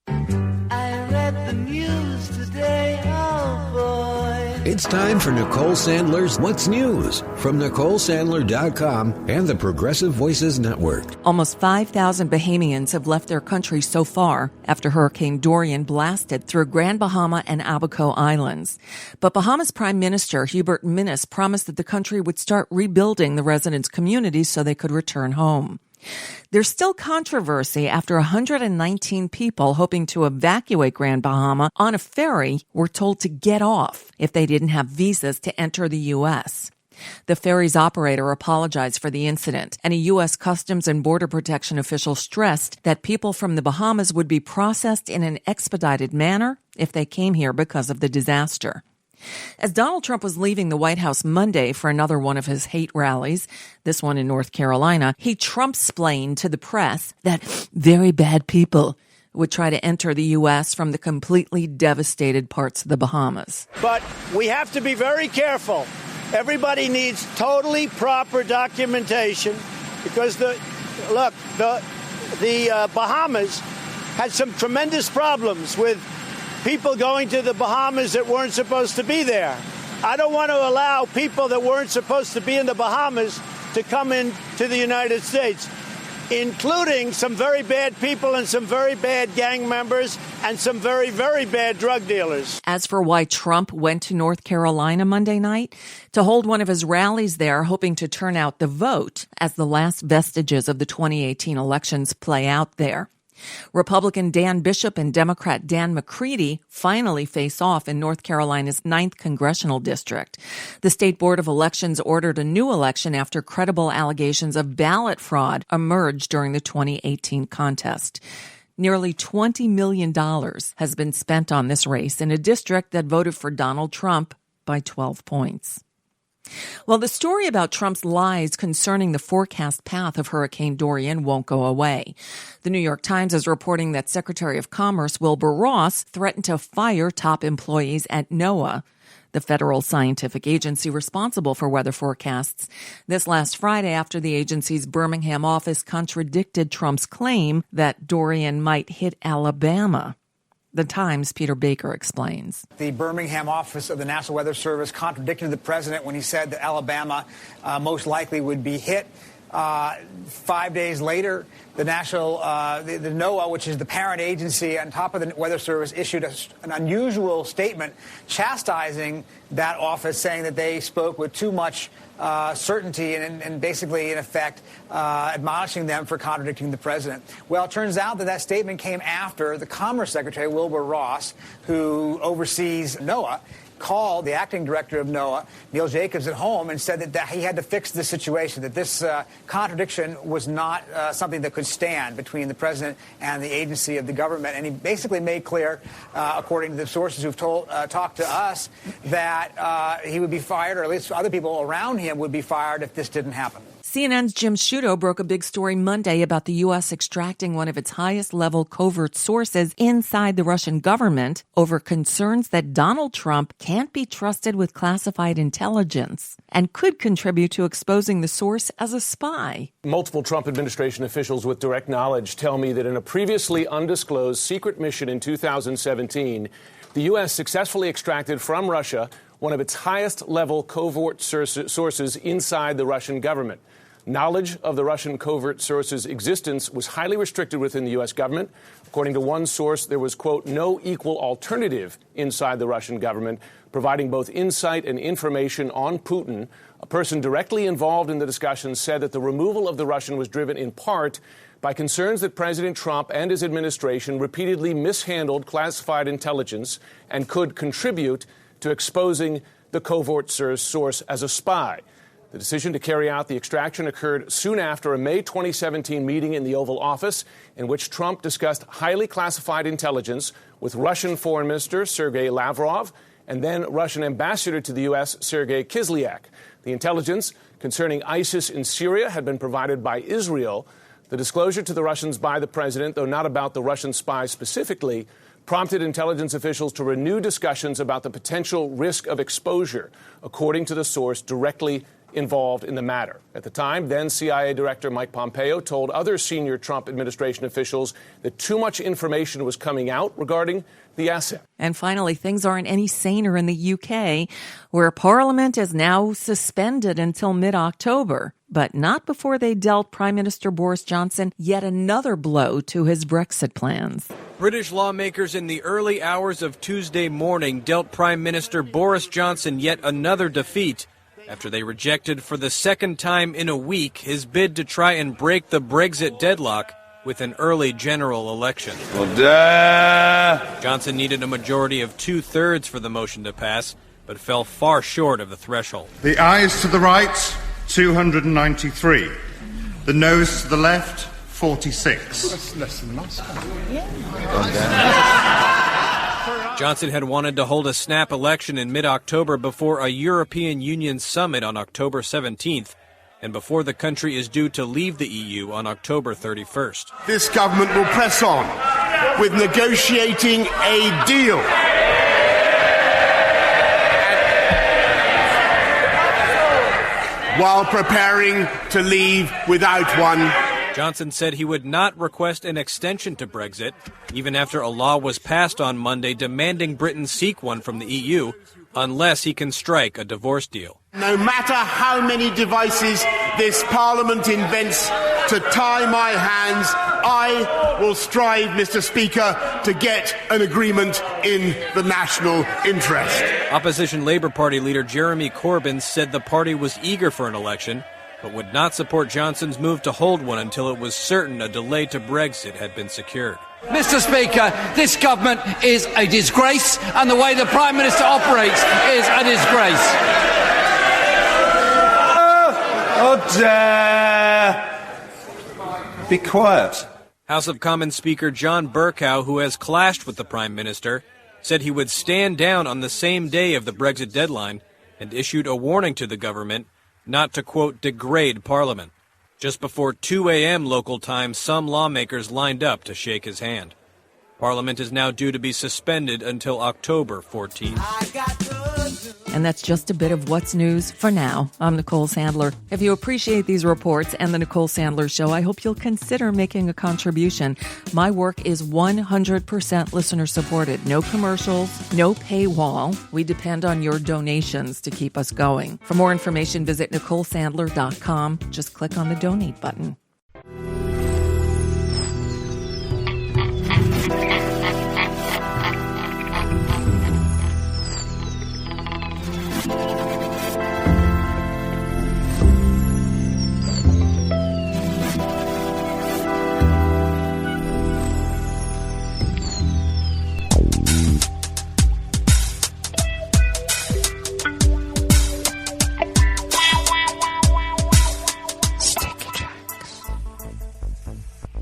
I read the news today, oh boy. It's time for Nicole Sandler's What's News from NicoleSandler.com and the Progressive Voices Network. Almost 5,000 Bahamians have left their country so far after Hurricane Dorian blasted through Grand Bahama and Abaco Islands. But Bahamas Prime Minister Hubert Minnis promised that the country would start rebuilding the residents' communities so they could return home. There's still controversy after 119 people hoping to evacuate Grand Bahama on a ferry were told to get off if they didn't have visas to enter the U.S. The ferry's operator apologized for the incident, and a U.S. Customs and Border Protection official stressed that people from the Bahamas would be processed in an expedited manner if they came here because of the disaster. As Donald Trump was leaving the White House Monday for another one of his hate rallies, this one in North Carolina, he Trump-splained to the press that very bad people would try to enter the U.S. from the completely devastated parts of the Bahamas. But we have to be very careful. Everybody needs totally proper documentation because the Bahamas had some tremendous problems with people going to the Bahamas that weren't supposed to be there. I don't want to allow people that weren't supposed to be in the Bahamas to come into the United States. including some very bad people and some very bad gang members and some very, very bad drug dealers. As for why Trump went to North Carolina Monday night, to hold one of his rallies there, hoping to turn out the vote as the last vestiges of the 2018 elections play out there. Republican Dan Bishop and Democrat Dan McCready finally face off in North Carolina's 9th congressional district. The State Board of Elections ordered a new election after credible allegations of ballot fraud emerged during the 2018 contest. Nearly $20 million has been spent on this race in a district that voted for Donald Trump by 12 points. Well, the story about Trump's lies concerning the forecast path of Hurricane Dorian won't go away. The New York Times is reporting that Secretary of Commerce Wilbur Ross threatened to fire top employees at NOAA, the federal scientific agency responsible for weather forecasts. This last Friday, after the agency's Birmingham office contradicted Trump's claim that Dorian might hit Alabama. The Times' Peter Baker explains. The Birmingham office of the National Weather Service contradicted the president when he said that Alabama most likely would be hit. 5 days later, the NOAA, which is the parent agency on top of the Weather Service, issued an unusual statement chastising that office, saying that they spoke with too much certainty and basically, in effect, admonishing them for contradicting the president. Well, it turns out that statement came after the Commerce Secretary, Wilbur Ross, who oversees NOAA, called the acting director of NOAA, Neil Jacobs, at home and said that he had to fix the situation, that this contradiction was not something that could stand between the president and the agency of the government. And he basically made clear, according to the sources who've talked to us, that he would be fired, or at least other people around him would be fired if this didn't happen. CNN's Jim Sciutto broke a big story Monday about the U.S. extracting one of its highest-level covert sources inside the Russian government over concerns that Donald Trump can't be trusted with classified intelligence and could contribute to exposing the source as a spy. Multiple Trump administration officials with direct knowledge tell me that in a previously undisclosed secret mission in 2017, the U.S. successfully extracted from Russia one of its highest-level covert sources inside the Russian government. Knowledge of the Russian covert source's existence was highly restricted within the U.S. government. According to one source, there was, quote, no equal alternative inside the Russian government, providing both insight and information on Putin. A person directly involved in the discussions said that the removal of the Russian was driven in part by concerns that President Trump and his administration repeatedly mishandled classified intelligence and could contribute to exposing the covert source as a spy. The decision to carry out the extraction occurred soon after a May 2017 meeting in the Oval Office in which Trump discussed highly classified intelligence with Russian Foreign Minister Sergei Lavrov and then Russian Ambassador to the U.S. Sergei Kislyak. The intelligence concerning ISIS in Syria had been provided by Israel. The disclosure to the Russians by the president, though not about the Russian spies specifically, prompted intelligence officials to renew discussions about the potential risk of exposure, according to the source directly involved in the matter. At the time, then CIA Director Mike Pompeo told other senior Trump administration officials that too much information was coming out regarding the asset. And finally, things aren't any saner in the UK, where Parliament is now suspended until mid-October, but not before they dealt Prime Minister Boris Johnson yet another blow to his Brexit plans. British lawmakers in the early hours of Tuesday morning dealt Prime Minister Boris Johnson yet another defeat after they rejected for the second time in a week his bid to try and break the Brexit deadlock with an early general election. Johnson needed a majority of 2/3 for the motion to pass, but fell far short of the threshold. The ayes to the right, 293. The noes to the left, 46. That's less than last time. Johnson had wanted to hold a snap election in mid-October before a European Union summit on October 17th, and before the country is due to leave the EU on October 31st. This government will press on with negotiating a deal. While preparing to leave without one. Johnson said he would not request an extension to Brexit, even after a law was passed on Monday demanding Britain seek one from the EU, unless he can strike a divorce deal. No matter how many devices this Parliament invents to tie my hands. I will strive, Mr. Speaker, to get an agreement in the national interest. Opposition Labour Party leader Jeremy Corbyn said the party was eager for an election, but would not support Johnson's move to hold one until it was certain a delay to Brexit had been secured. Mr. Speaker, this government is a disgrace, and the way the Prime Minister operates is a disgrace. Be quiet. House of Commons Speaker John Bercow, who has clashed with the Prime Minister, said he would stand down on the same day of the Brexit deadline and issued a warning to the government not to, quote, degrade Parliament. Just before 2 a.m. local time, some lawmakers lined up to shake his hand. Parliament is now due to be suspended until October 14th. And that's just a bit of what's news for now. I'm Nicole Sandler. If you appreciate these reports and the Nicole Sandler Show, I hope you'll consider making a contribution. My work is 100% listener supported. No commercials, no paywall. We depend on your donations to keep us going. For more information, visit NicoleSandler.com. Just click on the donate button.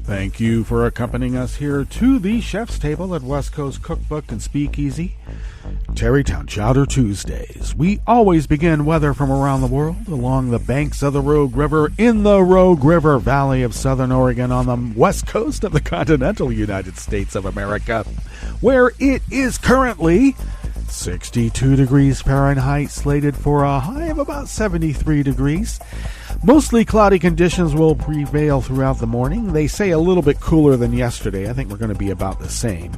Thank you for accompanying us here to the chef's table at West Coast Cookbook and Speakeasy. Tarrytown Chowder Tuesdays. We always begin weather from around the world along the banks of the Rogue River in the Rogue River Valley of Southern Oregon on the west coast of the continental United States of America, where it is currently 62 degrees Fahrenheit, slated for a high of about 73 degrees. Mostly cloudy conditions will prevail throughout the morning. They say a little bit cooler than yesterday. I think we're going to be about the same.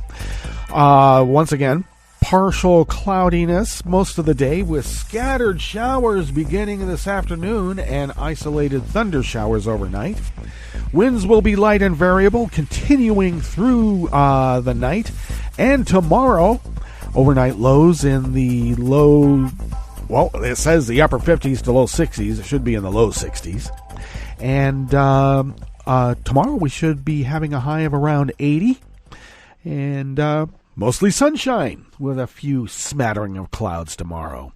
Once again, partial cloudiness most of the day with scattered showers beginning this afternoon and isolated thunder showers overnight. Winds will be light and variable, continuing through the night. And tomorrow, overnight lows in the low... Well, it says the upper 50s to low 60s. It should be in the low 60s. And tomorrow we should be having a high of around 80. And mostly sunshine with a few smattering of clouds tomorrow.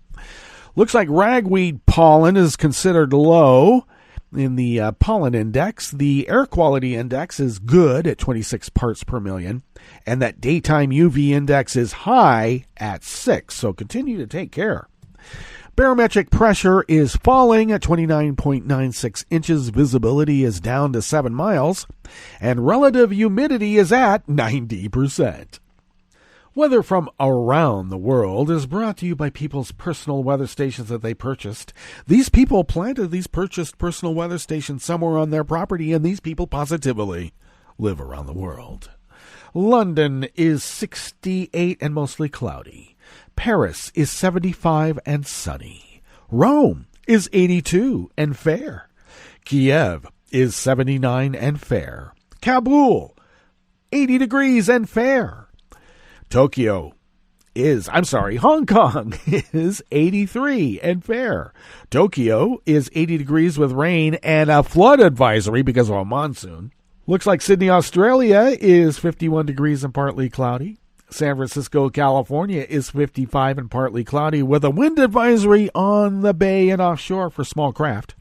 Looks like ragweed pollen is considered low in the pollen index. The air quality index is good at 26 parts per million. And that daytime UV index is high at 6. So continue to take care. Barometric pressure is falling at 29.96 inches. Visibility is down to 7 miles. And relative humidity is at 90%. Weather from around the world is brought to you by people's personal weather stations that they purchased. These people planted these purchased personal weather stations somewhere on their property, and these people positively live around the world. London is 68 and mostly cloudy. Paris is 75 and sunny. Rome is 82 and fair. Kiev is 79 and fair. Kabul, 80 degrees and fair. Hong Kong is 83 and fair. Tokyo is 80 degrees with rain and a flood advisory because of a monsoon. Looks like Sydney, Australia is 51 degrees and partly cloudy. San Francisco, California is 55 and partly cloudy with a wind advisory on the bay and offshore for small craft.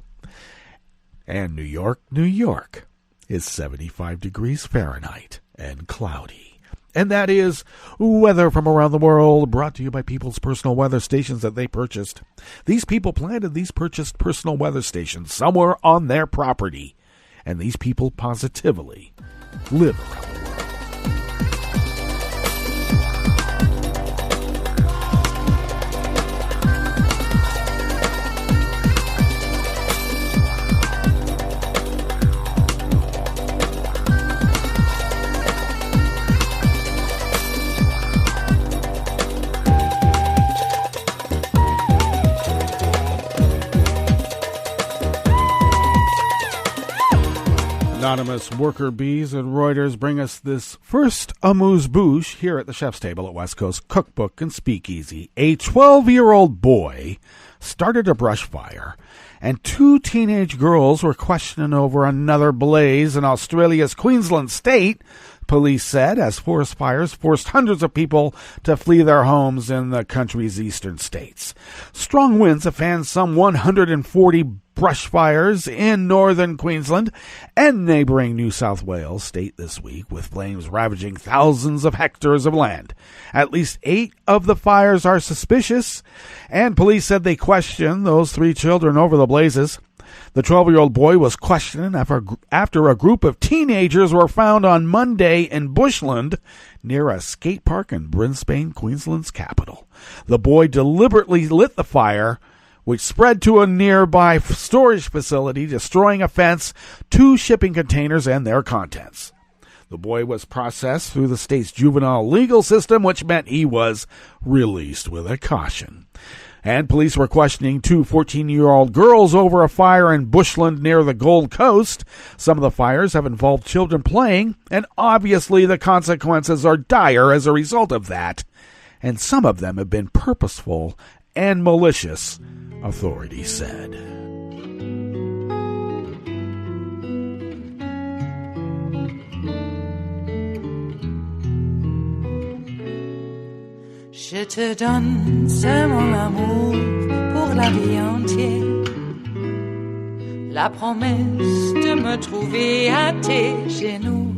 And New York is 75 degrees Fahrenheit and cloudy. And that is weather from around the world, brought to you by people's personal weather stations that they purchased. These people planted these purchased personal weather stations somewhere on their property. And these people positively live around the world. Anonymous worker bees at Reuters bring us this first amuse-bouche here at the Chef's Table at West Coast Cookbook and Speakeasy. A 12-year-old boy started a brush fire, and 2 teenage girls were questioned over another blaze in Australia's Queensland state, police said, as forest fires forced hundreds of people to flee their homes in the country's eastern states. Strong winds have fanned some 140 brush fires in northern Queensland and neighboring New South Wales state this week, with flames ravaging thousands of hectares of land. At least 8 of the fires are suspicious, and police said they questioned those 3 children over the blazes. The 12-year-old boy was questioned after a group of teenagers were found on Monday in Bushland near a skate park in Brisbane, Queensland's capital. The boy deliberately lit the fire, which spread to a nearby storage facility, destroying a fence, 2 shipping containers, and their contents. The boy was processed through the state's juvenile legal system, which meant he was released with a caution. And police were questioning 2 14-year-old girls over a fire in Bushland near the Gold Coast. Some of the fires have involved children playing, and obviously the consequences are dire as a result of that. And some of them have been purposeful and malicious, authorities said. Je te donne ce mon amour pour la vie entière. La promesse de me trouver à tes genoux.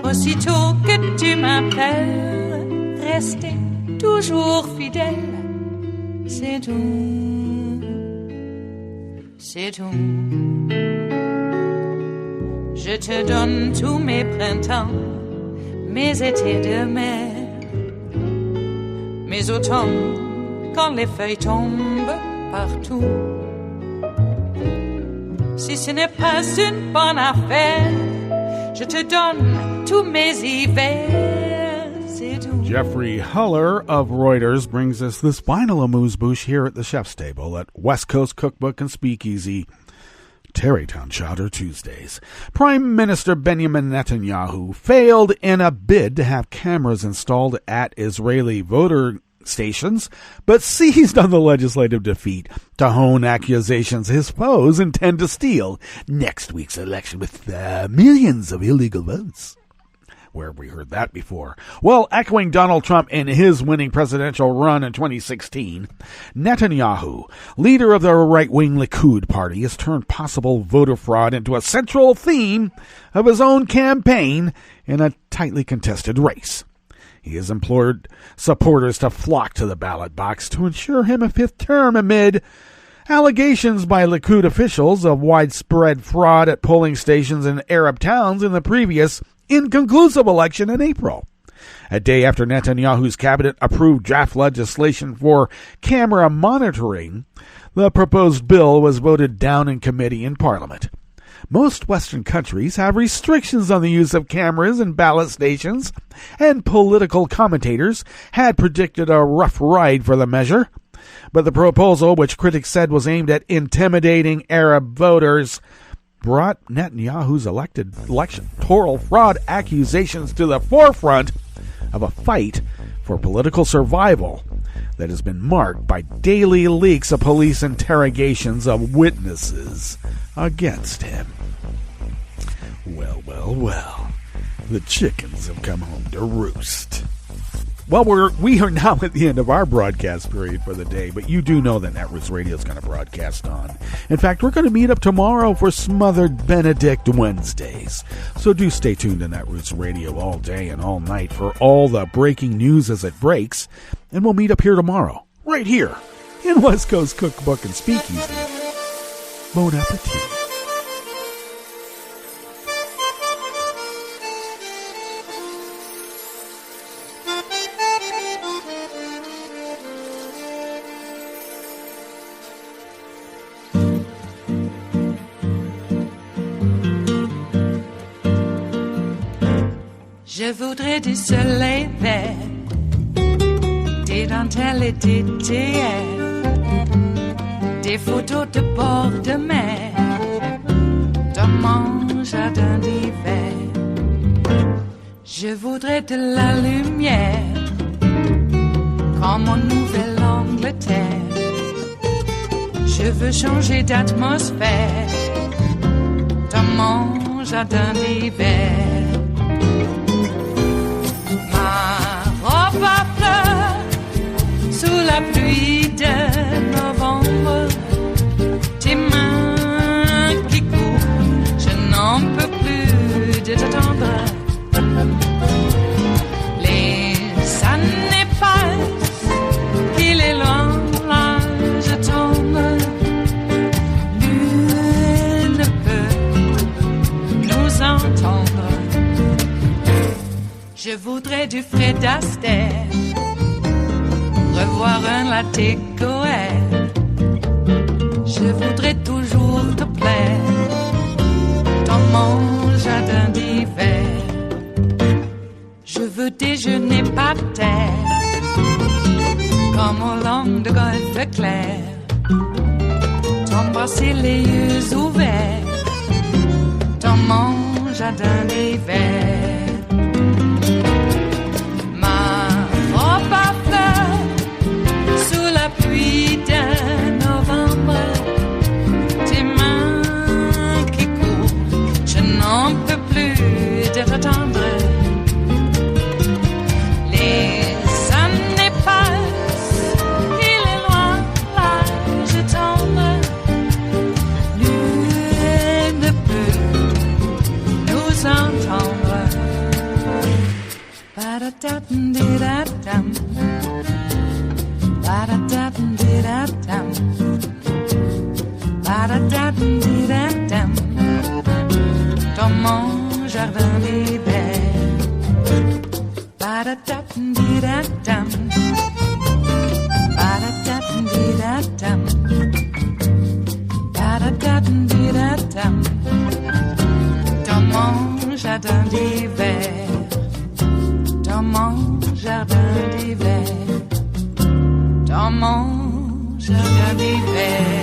Aussitôt que tu m'appelles, rester toujours fidèle. C'est tout, c'est tout. Je te donne tous mes printemps, mes étés de mer, mes automnes quand les feuilles tombent partout. Si ce n'est pas une bonne affaire, je te donne tous mes hivers, c'est tout. Jeffrey Huller of Reuters brings us this final amuse-bouche here at the Chef's Table at West Coast Cookbook and Speakeasy. Tarrytown Chowder Tuesdays. Prime Minister Benjamin Netanyahu failed in a bid to have cameras installed at Israeli voter stations, but seized on the legislative defeat to hone accusations his foes intend to steal next week's election with millions of illegal votes. Where have we heard that before? Well, echoing Donald Trump in his winning presidential run in 2016, Netanyahu, leader of the right-wing Likud party, has turned possible voter fraud into a central theme of his own campaign in a tightly contested race. He has implored supporters to flock to the ballot box to ensure him a 5th term amid allegations by Likud officials of widespread fraud at polling stations in Arab towns in the previous inconclusive election in April. A day after Netanyahu's cabinet approved draft legislation for camera monitoring, the proposed bill was voted down in committee in Parliament. Most Western countries have restrictions on the use of cameras in ballot stations, and political commentators had predicted a rough ride for the measure. But the proposal, which critics said was aimed at intimidating Arab voters, brought Netanyahu's electoral fraud accusations to the forefront of a fight for political survival that has been marked by daily leaks of police interrogations of witnesses against him. Well, the chickens have come home to roost. Well, we are now at the end of our broadcast period for the day, but you do know that Netroots Radio is going to broadcast on. In fact, we're going to meet up tomorrow for Smothered Benedict Wednesdays. So do stay tuned to Netroots Radio all day and all night for all the breaking news as it breaks. And we'll meet up here tomorrow, right here, in West Coast Cookbook and Speakeasy. Bon appetit. Je voudrais du soleil vert, des dentelles et des théâtres, des photos de bord de mer, dans mon jardin d'hiver. Je voudrais de la lumière, comme en Nouvelle-Angleterre. Je veux changer d'atmosphère dans mon jardin d'hiver. Ma robe à fleurs sous la pluie de novembre. Tes mains qui courent, je n'en peux plus de t'attendre. Les années passent, il est loin, là je tombe. Nul ne peut nous entendre. Je voudrais du Fred Astaire, revoir un latte Goël. Je voudrais toujours te plaire dans mon jardin d'hiver. Je veux déjeuner par terre, comme au long de golfe clair. T'embrasser les yeux ouverts dans mon jardin d'hiver. Ma robe à fleurs sous la pluie de novembre. Tes mains qui courent, je n'en peux plus de t'attendre. Ba-da-da-dum-di-da-dum. Ba-da-da-dum-di-da-dum. Ba-da-da-dum-di-da-dum. Dans mon jardin d'hiver. Ba-da-da-dum-di-da-dum. Ba-da-da-dum-di-da-dum. Ba-da-da-dum-di-da-dum. Dans mon jardin d'hiver. Dans mon jardin d'hiver, dans mon jardin d'hiver.